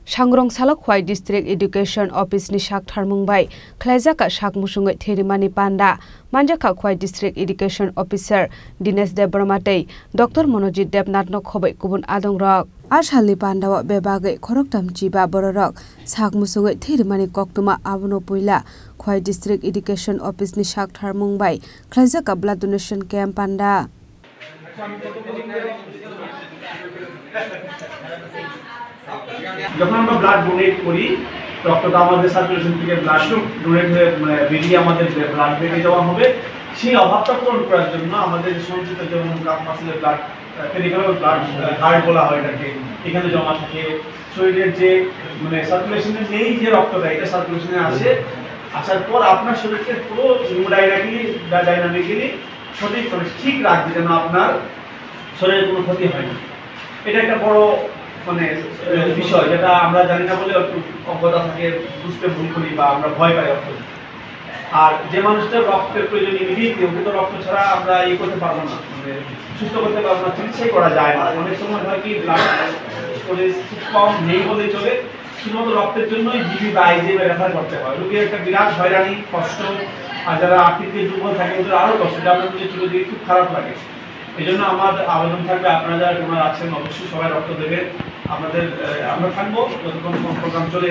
Sangrong Salok Hwai District Education Office ni sak tharmungbai khlaijaka sak musungai therimani panda manjaka Hwai District Education Officer Dinesh Debramatei Dr. Monojit Debnath no khobai kubun adongrok Arshali pandawa bebagai khorok tamchiba bororok sak musungai therimani koktuma abono puila Hwai District Education Office ni sak tharmungbai khlaijaka blood donation camp panda যখন আমরা blood donate করি রক্তটা আমাদের circulation থেকে blood donate হয়ে বেরিয়ে আমাদের blood বেরিয়ে যাওয়া হবে সেই অভাবটা পূরণ করার জন্য আমাদের সঞ্চিত যেমন মাসেলের ব্লাড পেরিফেরাল ব্লাড হার্ট বলা হয় এটাকে এখানে জমা থাকে শরীরের যে সার্কুলেশনে নেই যে রক্তটা এটা সার্কুলেশনে আসে আসার পর আপনার শরীরকে পুরো ডাইনামিক্যালি সঠিক ঠিক রাখবে যেন আপনার শরীরের কোনো ক্ষতি হয় না এটা একটা বড় বিষয় যেটা আমরা জানি না বলে অজ্ঞতা থাকে বুঝতে ভুল করি বা আমরা ভয় পাই রক্ত আর যে মানুষটার রক্তের প্রয়োজন ইমিডিয়েটলি ওকে তো রক্ত ছাড়া আমরা করতে পারবো না সুস্থ করতে পারবো না চিকিৎসাই করা যায় না অনেক সময় হয় কি ব্লাড স্টোরেজ খুব কম নেই বলে চলে শুধুমাত্র রক্তের জন্যই জিবি বা আইজিএম রেফার করতে হয় রোগীর একটা বিরাট হয়রানি কষ্ট আর যারা আর্থিক দুর্বল থাকে ওদের আরও কষ্ট এটা আপনার চলে দিয়ে খুব খারাপ লাগে এই জন্য আমার আবেদন থাকবে আপনারা যারা ডোনার আছেন অবশ্যই সবাই রক্ত দেবেন আপনাদের আমরা থাকবো যতক্ষণ প্রোগ্রাম চলে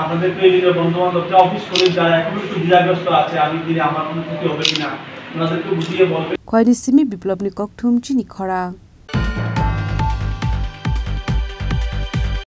আপনাদের প্রয়োজনীয় বন্ধু বান্ধব অফিস কলেজ যারা এখন একটু দ্বিধাগ্রস্ত আছে আমি দিনে আমার কোনো ক্ষতি হবে কিনা ওনাদেরকে বুঝিয়ে বলবেন খয়রিসিমি বিপ্লবনী ককথুম চিনি খরা